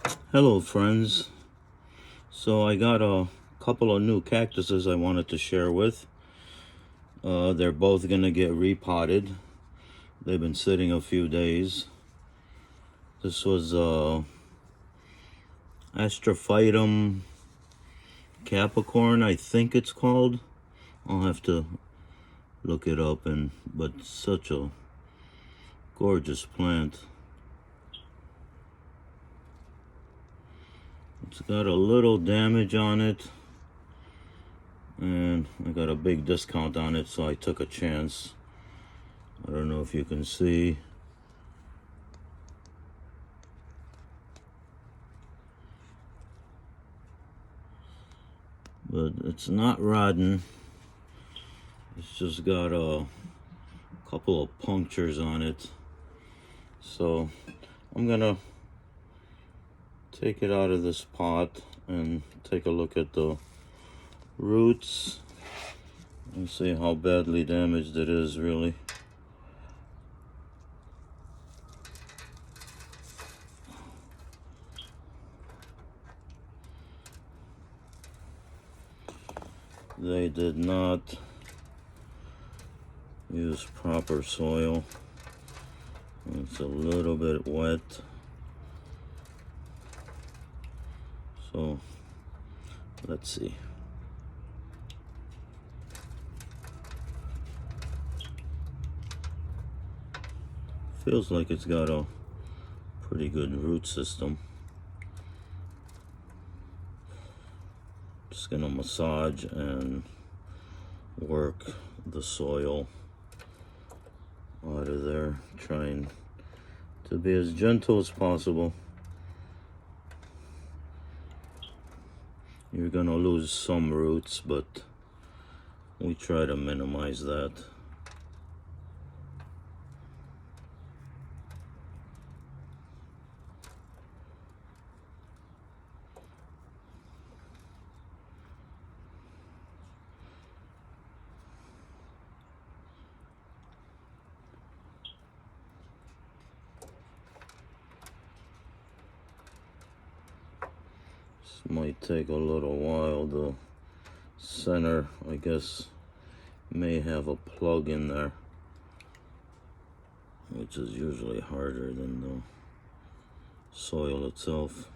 Hello friends. So I got a couple of new cactuses I wanted to share with. They're both gonna get repotted. They've been sitting a few days. This was Astrophynum Capricorn, I think it's called. I'll have to look it up, but such a gorgeous plant. It's got a little damage on it, and I got a big discount on it, so I took a chance. I don't know if you can see. But it's not rotten. It's just got a couple of punctures on it. So I'm gonna take it out of this pot and take a look at the roots and see how badly damaged it is, really. They did not use proper soil. It's a little bit wet. So let's see. Feels like it's got a pretty good root system. Just gonna massage and work the soil out of there, trying to be as gentle as possible. You're gonna lose some roots, but we try to minimize that. This might take a little while. The center, I guess, may have a plug in there, which is usually harder than the soil itself.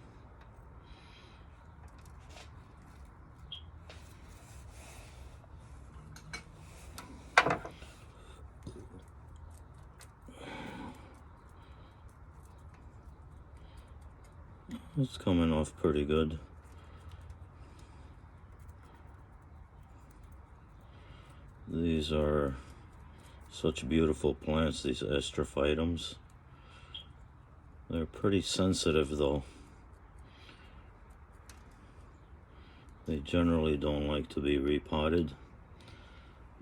It's coming off pretty good. These are such beautiful plants, these astrophytums. They're pretty sensitive though. They generally don't like to be repotted,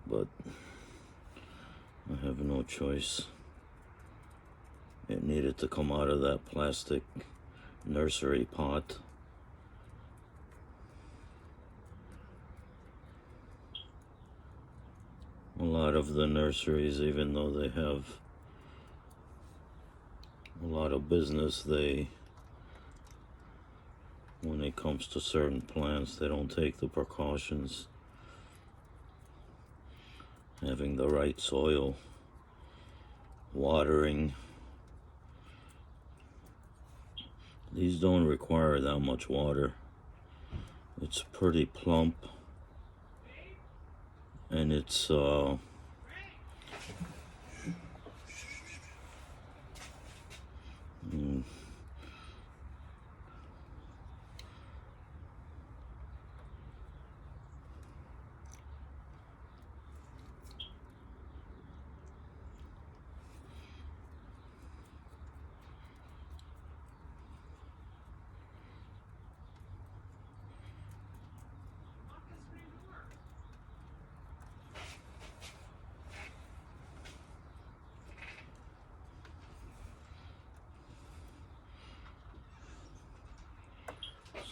but I have no choice. It needed to come out of that plastic nursery pot. A lot of the nurseries, even though they have a lot of business, when it comes to certain plants, they don't take the precautions. Having the right soil, watering. These don't require that much water. It's pretty plump, and it's so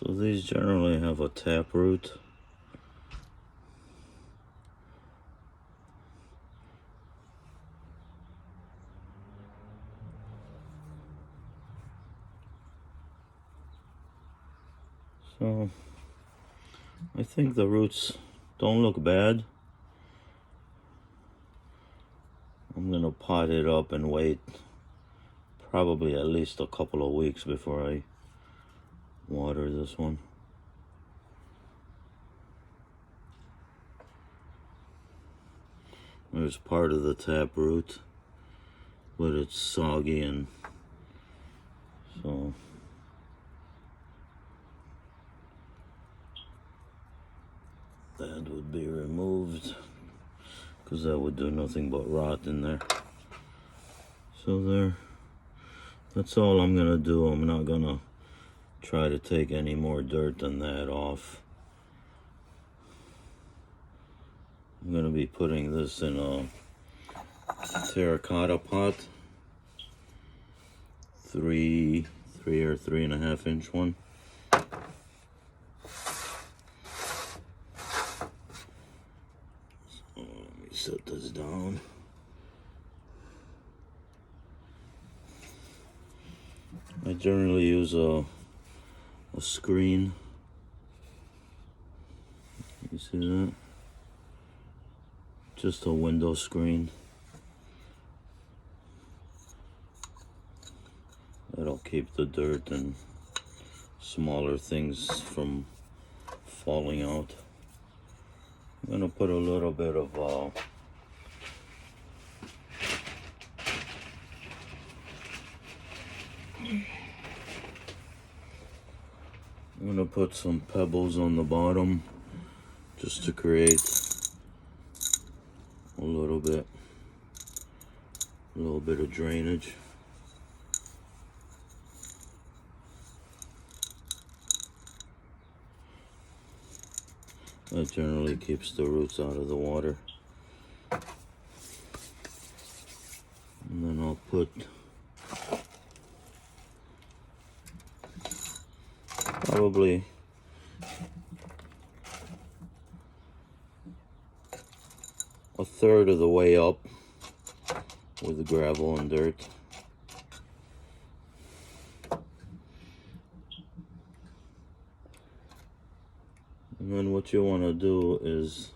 these generally have a taproot. So I think the roots don't look bad. I'm gonna pot it up and wait probably at least a couple of weeks before I water this one. There's part of the taproot, but it's soggy, and so that would be removed because that would do nothing but rot in there. So that's all I'm gonna do. I'm not gonna try to take any more dirt than that off. I'm gonna be putting this in a terracotta pot, 3 or 3.5 inch one. So let me set this down. I generally use a screen. You see that? Just a window screen. That'll keep the dirt and smaller things from falling out. I'm gonna put a little bit of I'm gonna put some pebbles on the bottom just to create a little bit of drainage. That generally keeps the roots out of the water. And then I'll put probably a third of the way up with the gravel and dirt. And then what you want to do is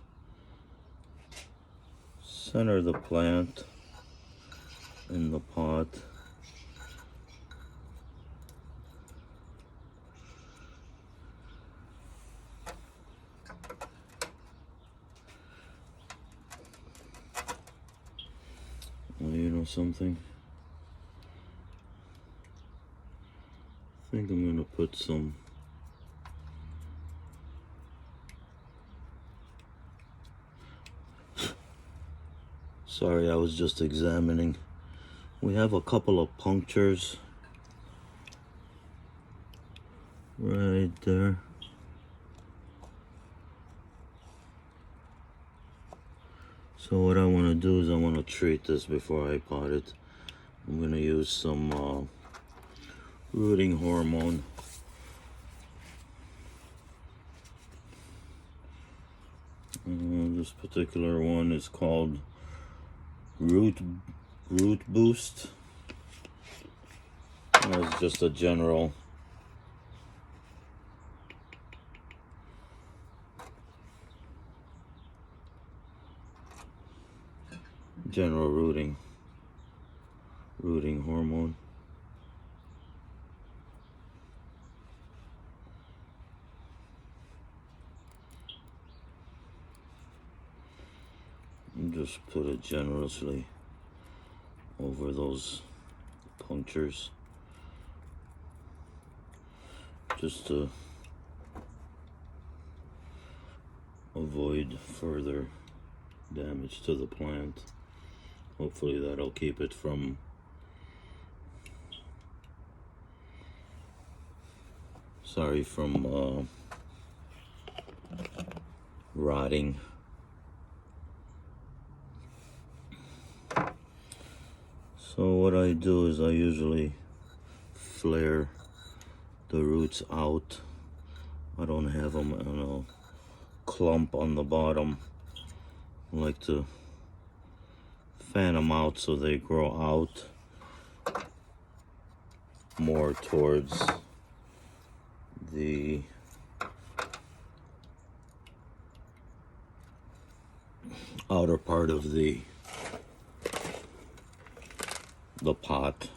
center the plant in the pot. Well, you know something? I think I'm gonna put some sorry, I was just examining. We have a couple of punctures right there. So what I want to do is I want to treat this before I pot it. I'm going to use some rooting hormone. This particular one is called Root Boost. It's just a general rooting hormone. And just put it generously over those punctures, just to avoid further damage to the plant. Hopefully that'll keep it from rotting. So what I do is I usually flare the roots out. I don't have them in a clump on the bottom. I like to fan them out so they grow out more towards the outer part of the pot.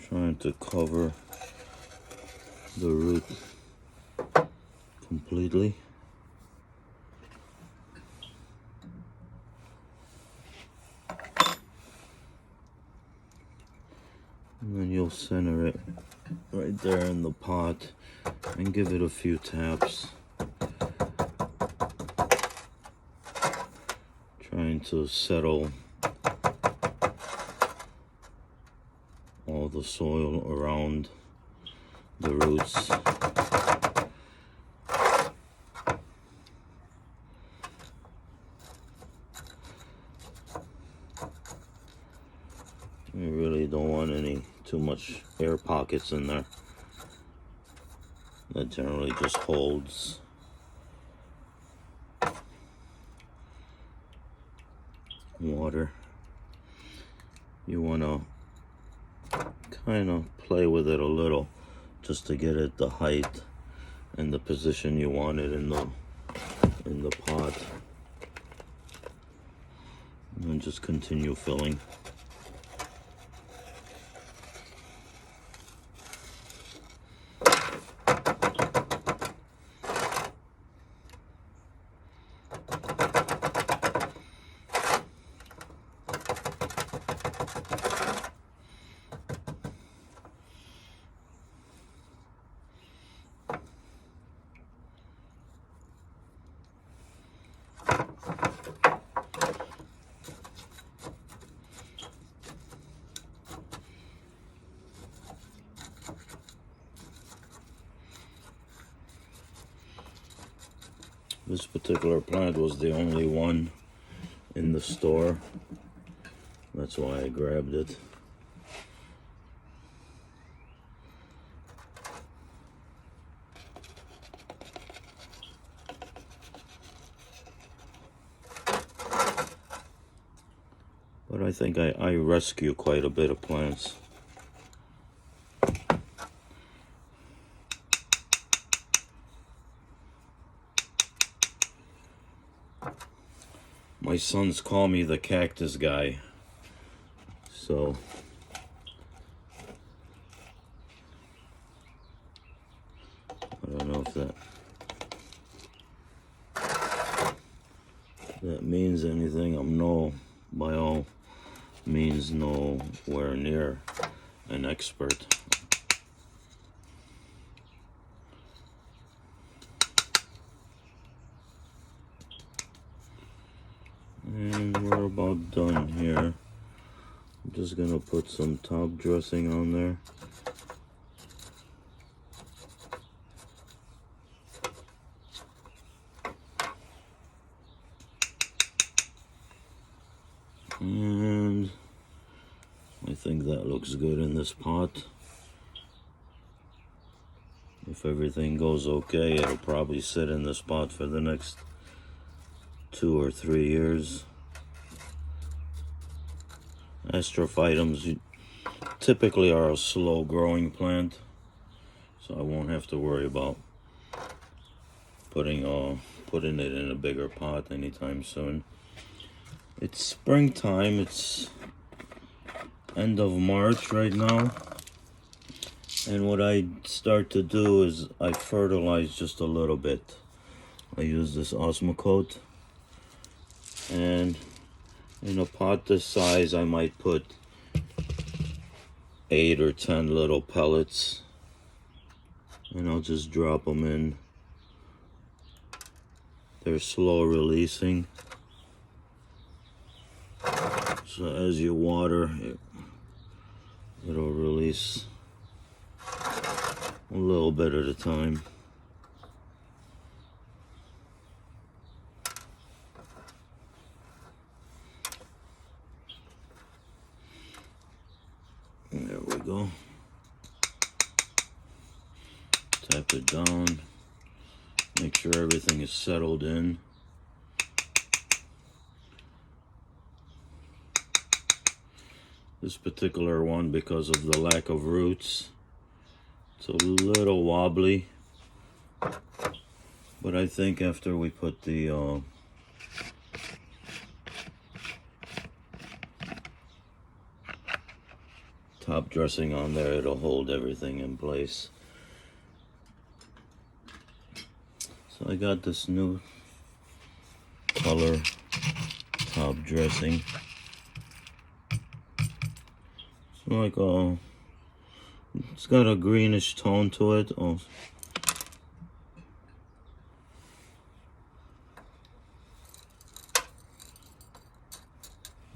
Trying to cover the root completely. And then you'll center it right there in the pot and give it a few taps. Trying to settle all the soil around the roots. You really don't want too much air pockets in there. That generally just holds water. You want to kind of play with it a little just to get it the height and the position you want it in the pot, and then just continue filling. This particular plant was the only one in the store. That's why I grabbed it. But I think I rescue quite a bit of plants. My sons call me the cactus guy, so I don't know if that means anything. I'm by all means nowhere near an expert. And we're about done here. I'm just gonna put some top dressing on there. And I think that looks good in this pot. If everything goes okay, it'll probably sit in this pot for the next 2 or 3 years. Astrophytums typically are a slow growing plant, so I won't have to worry about putting it in a bigger pot anytime soon. It's springtime. It's end of March right now, and what I start to do is I fertilize just a little bit. I use this Osmocote, and in a pot this size I might put 8 or 10 little pellets, and I'll just drop them in. They're slow releasing, so as you water it'll release a little bit at a time. There we go. Tap it down. Make sure everything is settled in. This particular one, because of the lack of roots, it's a little wobbly, but I think after we put the top dressing on there, it'll hold everything in place. So I got this new color top dressing. It's like it's got a greenish tone to it. Oh,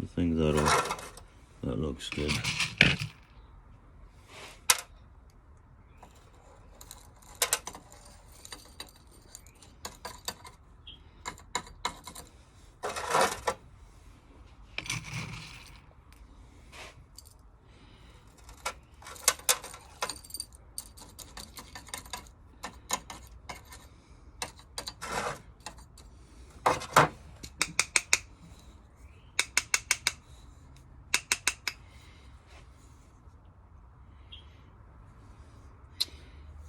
I think that looks good.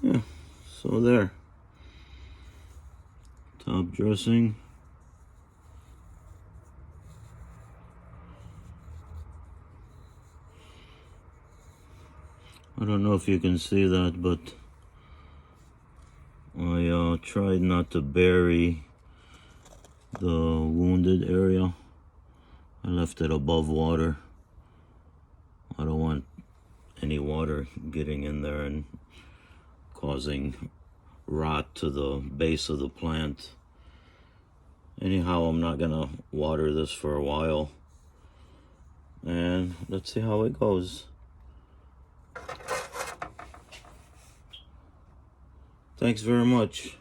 Yeah, so there. Top dressing. I don't know if you can see that, but I tried not to bury the wounded area. I left it above water. I don't want any water getting in there and causing rot to the base of the plant. Anyhow, I'm not gonna water this for a while, and let's see how it goes. Thanks very much.